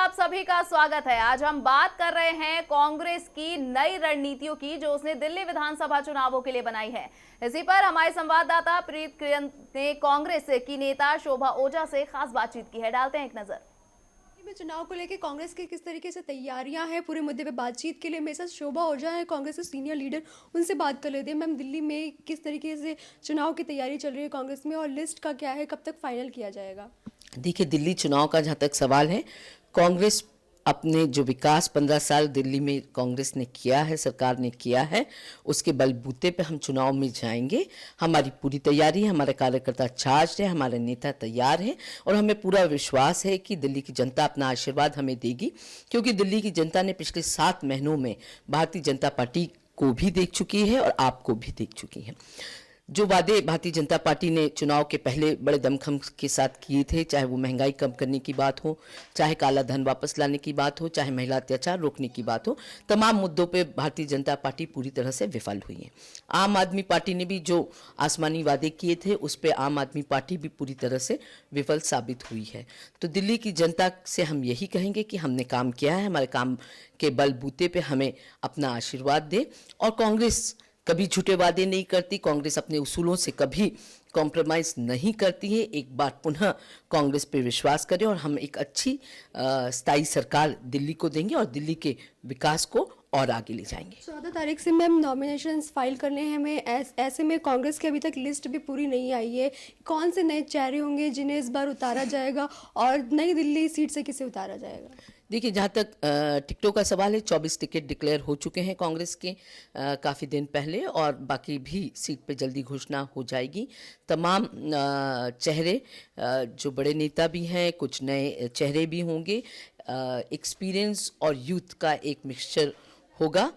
आप सभी का स्वागत है। आज हम बात कर रहे हैं कांग्रेस की नई रणनीतियों की जो उसने दिल्ली विधानसभा चुनावों के लिए बनाई है। इसी पर हमारे संवाददाता प्रीत किरण ने कांग्रेस की नेता शोभा ओझा से खास बातचीत की है। डालते हैं एक नजर। में चुनाव को लेकर कांग्रेस की किस तरीके से तैयारियां हैं पूरे मुद्दे पे बातचीत के लिए मेरे साथ शोभा ओझा है, कांग्रेस के सीनियर लीडर, उनसे बात कर लेते हैं। मैम, दिल्ली में किस तरीके से चुनाव की तैयारी चल रही है कांग्रेस में और लिस्ट का क्या है, कब तक फाइनल किया जाएगा? देखिए, दिल्ली चुनाव का जहाँ तक सवाल है, कांग्रेस अपने जो विकास 15 साल दिल्ली में कांग्रेस ने किया है, सरकार ने किया है, उसके बलबूते पे हम चुनाव में जाएंगे। हमारी पूरी तैयारी है, हमारे कार्यकर्ता चार्ज है, हमारे नेता तैयार हैं और हमें पूरा विश्वास है कि दिल्ली की जनता अपना आशीर्वाद हमें देगी, क्योंकि दिल्ली की जनता ने पिछले 7 महीनों में भारतीय जनता पार्टी को भी देख चुकी है और आपको भी देख चुकी है। जो वादे भारतीय जनता पार्टी ने चुनाव के पहले बड़े दमखम के साथ किए थे, चाहे वो महंगाई कम करने की बात हो, चाहे काला धन वापस लाने की बात हो, चाहे महिला अत्याचार रोकने की बात हो, तमाम मुद्दों पे भारतीय जनता पार्टी पूरी तरह से विफल हुई है। आम आदमी पार्टी ने भी जो आसमानी वादे किए थे उस पर आम आदमी पार्टी भी पूरी तरह से विफल साबित हुई है। तो दिल्ली की जनता से हम यही कहेंगे कि हमने काम किया है, हमारे काम के बलबूते पे हमें अपना आशीर्वाद दे। और कांग्रेस कभी झूठे वादे नहीं करती, कांग्रेस अपने उसूलों से कभी कॉम्प्रोमाइज़ नहीं करती है। एक बार पुनः कांग्रेस पे विश्वास करें और हम एक अच्छी स्थायी सरकार दिल्ली को देंगे और दिल्ली के विकास को और आगे ले जाएंगे। 14 तारीख से मैम नॉमिनेशन फाइल करने हैं हमें, ऐसे में कांग्रेस की अभी तक लिस्ट भी पूरी नहीं आई है। कौन से नए चेहरे होंगे जिन्हें इस बार उतारा जाएगा और नई दिल्ली सीट से किसे उतारा जाएगा? देखिए, जहाँ तक टिकटों का सवाल है, 24 टिकट डिक्लेयर हो चुके हैं कांग्रेस के काफ़ी दिन पहले और बाकी भी सीट पे जल्दी घोषणा हो जाएगी। तमाम चेहरे, जो बड़े नेता भी हैं, कुछ नए चेहरे भी होंगे। एक्सपीरियंस और यूथ का एक मिक्सचर होगा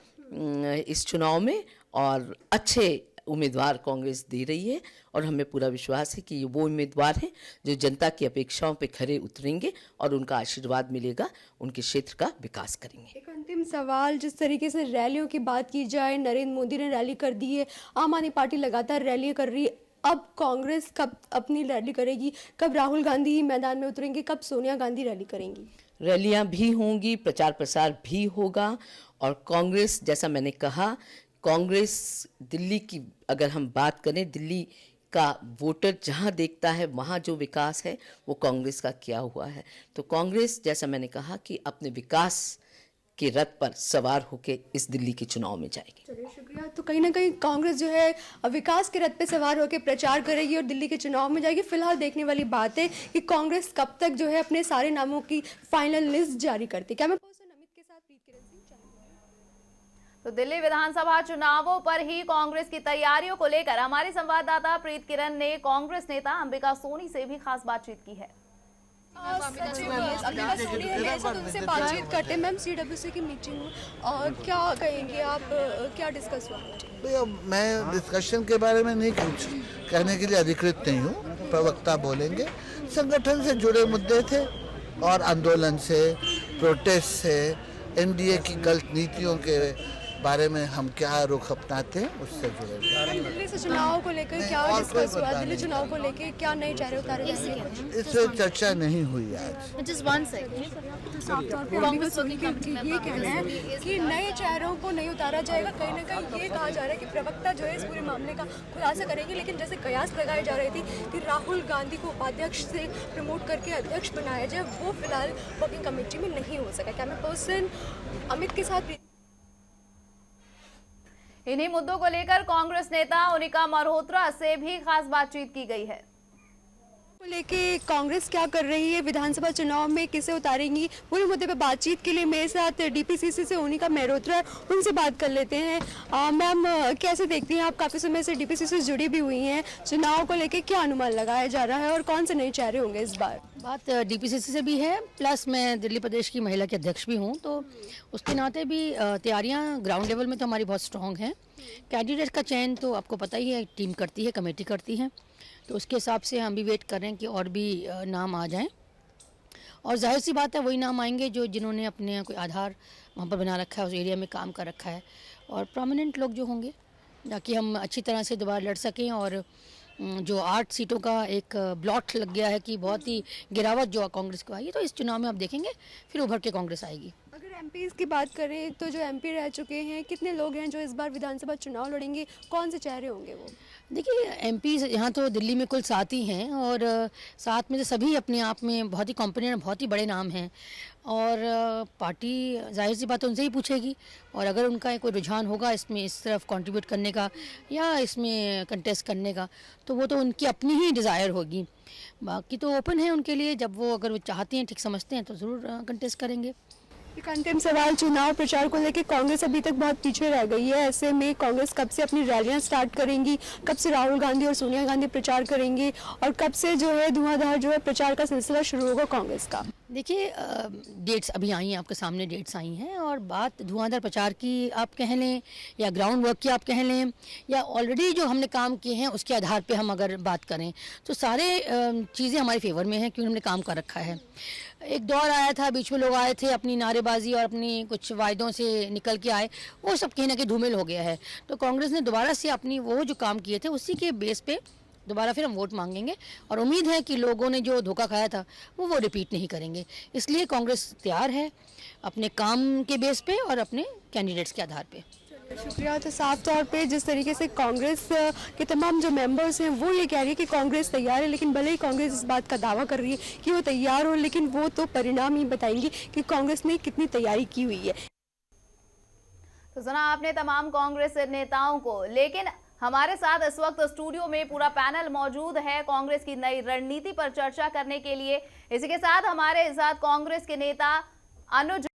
इस चुनाव में और अच्छे उम्मीदवार कांग्रेस दे रही है और हमें पूरा विश्वास है कि ये वो उम्मीदवार हैं जो जनता की अपेक्षाओं पे खरे उतरेंगे और उनका आशीर्वाद मिलेगा, उनके क्षेत्र का विकास करेंगे। एक अंतिम सवाल, जिस तरीके से रैलियों की बात की जाए, नरेंद्र मोदी ने रैली कर दी है, आम आदमी पार्टी लगातार रैली कर रही है, अब कांग्रेस कब अपनी रैली करेगी? कब राहुल गांधी मैदान में उतरेंगे? कब सोनिया गांधी रैली करेंगी? रैलियां भी होंगी, प्रचार प्रसार भी होगा और कांग्रेस, जैसा मैंने कहा, कांग्रेस दिल्ली की अगर हम बात करें, दिल्ली का वोटर जहां देखता है वहां जो विकास है वो कांग्रेस का किया हुआ है। तो कांग्रेस, जैसा मैंने कहा, कि अपने विकास के रथ पर सवार होकर इस दिल्ली के चुनाव में जाएगी। चलिए, शुक्रिया। तो कहीं ना कहीं कांग्रेस जो है विकास के रथ पे सवार होकर प्रचार करेगी और दिल्ली के चुनाव में जाएगी। फिलहाल देखने वाली बात है कि कांग्रेस कब तक जो है अपने सारे नामों की फाइनल लिस्ट जारी करती है। कैमरा पर्सन अमित के साथ प्रीत किरण सिंह, चैनल। तो दिल्ली विधानसभा चुनावों पर ही कांग्रेस की तैयारियों को लेकर हमारी संवाददाता प्रीत किरण ने कांग्रेस नेता अंबिका सोनी से भी खास बातचीत की है। उनसे बातचीत करते हैं। मैम, CWC की मीटिंग और क्या कहेंगे आप, क्या डिस्कस हुआ? भैया, मैं डिस्कशन के बारे में नहीं कुछ कहने के लिए अधिकृत नहीं हूँ, प्रवक्ता बोलेंगे। संगठन से जुड़े मुद्दे थे और आंदोलन से, प्रोटेस्ट से, एनडीए की गलत नीतियों के बारे में हम क्या रुख अपनाते हैं उससे जुड़े। दिल्ली से चुनाव को लेकर क्या डिस्कस हुआ? दिल्ली चुनाव को लेकर क्या नए चेहरे उतारे जाएंगे? इससे चर्चा नहीं हुई आज। ये कहना है कि नए चेहरों को नहीं उतारा जाएगा। कहीं ना कहीं ये कहा जा रहा है कि प्रवक्ता जो है इस पूरे मामले का खुलासा करेंगे, लेकिन जैसे कयास लगाई जा रही थी कि राहुल गांधी को उपाध्यक्ष से प्रमोट करके अध्यक्ष बनाया जाए, वो फिलहाल वर्किंग कमेटी में नहीं हो सका। कैमरा पर्सन अमित के साथ। इन्हीं मुद्दों को लेकर कांग्रेस नेता उनिका मल्होत्रा से भी खास बातचीत की गई है। को लेके कांग्रेस क्या कर रही है, विधानसभा चुनाव में किसे उतारेंगी, पूरे मुद्दे पे बातचीत के लिए मेरे साथ डीपीसीसी से उनिका मल्होत्रा, उनसे बात कर लेते हैं। मैम, कैसे देखती हैं आप, काफ़ी समय से डीपीसीसी से जुड़ी भी हुई हैं, चुनाव को लेके क्या अनुमान लगाया जा रहा है और कौन से नए चेहरे होंगे इस बार? बात डीपीसीसी से भी है, प्लस मैं दिल्ली प्रदेश की महिला की अध्यक्ष भी हूँ, तो उसके नाते भी तैयारियाँ ग्राउंड लेवल में तो हमारी बहुत स्ट्रॉन्ग हैं। कैंडिडेट का चयन तो आपको पता ही है, टीम करती है, कमेटी करती है, तो उसके हिसाब से हम भी वेट कर रहे हैं कि और भी नाम आ जाएं और जाहिर सी बात है वही नाम आएंगे जो जिन्होंने अपने कोई आधार वहाँ पर बना रखा है, उस एरिया में काम कर रखा है और प्रोमिनेंट लोग जो होंगे, ताकि हम अच्छी तरह से दोबारा लड़ सकें और जो 8 सीटों का एक ब्लॉट लग गया है कि बहुत ही गिरावट जो कांग्रेस को आई है, तो इस चुनाव में आप देखेंगे फिर उभर के कांग्रेस आएगी। अगर एमपीज़ की बात करें तो जो एमपी रह चुके हैं, कितने लोग हैं जो इस बार विधानसभा चुनाव लड़ेंगे, कौन से चेहरे होंगे वो? देखिए एमपी यहाँ तो दिल्ली में कुल 7 ही हैं और 7 में से सभी अपने आप में बहुत ही कॉम्पिटेंट, बहुत ही बड़े नाम हैं और पार्टी जाहिर सी बात उनसे ही पूछेगी और अगर उनका कोई रुझान होगा इसमें इस तरफ कंट्रीब्यूट करने का या इसमें कंटेस्ट करने का, तो वो तो उनकी अपनी ही डिज़ायर होगी। बाकी तो ओपन है उनके लिए, जब वो अगर वो चाहते हैं, ठीक समझते हैं तो ज़रूर कंटेस्ट करेंगे। एक अंतिम सवाल, चुनाव प्रचार को लेकर कांग्रेस अभी तक बहुत पीछे रह गई है। ऐसे में कांग्रेस कब से अपनी रैलियां स्टार्ट करेंगी, कब से राहुल गांधी और सोनिया गांधी प्रचार करेंगे और कब से जो है धुआंधार जो है प्रचार का सिलसिला शुरू होगा कांग्रेस का? देखिए डेट्स अभी आई हैं, आपके सामने डेट्स आई हैं और बात धुआंधार प्रचार की आप कह लें या ग्राउंड वर्क की आप कह लें या ऑलरेडी जो हमने काम किए हैं उसके आधार पे हम अगर बात करें तो सारे चीज़ें हमारे फेवर में हैं क्योंकि हमने काम कर रखा है। एक दौर आया था, बीच में लोग आए थे अपनी नारेबाजी और अपनी कुछ वायदों से निकल के आए, वो सब कहीं ना कहीं धूमिल हो गया है। तो कांग्रेस ने दोबारा से अपनी वो जो काम किए थे उसी के बेस पे दोबारा फिर हम वोट मांगेंगे और उम्मीद है कि लोगों ने जो धोखा खाया था वो रिपीट नहीं करेंगे। इसलिए कांग्रेस तैयार है अपने काम के बेस पे और अपने कैंडिडेट्स के आधार पे। शुक्रिया। तो साफ तौर पे जिस तरीके से कांग्रेस के तमाम जो मेंबर्स हैं वो ये कह रही है कि कांग्रेस तैयार है, लेकिन भले ही कांग्रेस इस बात का दावा कर रही है कि वो तैयार हो, लेकिन वो तो परिणाम ही बताएंगे कि कांग्रेस ने कितनी तैयारी की हुई है। तो सुना आपने तमाम कांग्रेस नेताओं को, लेकिन हमारे साथ इस वक्त स्टूडियो में पूरा पैनल मौजूद है कांग्रेस की नई रणनीति पर चर्चा करने के लिए। इसी के साथ हमारे साथ कांग्रेस के नेता अनुज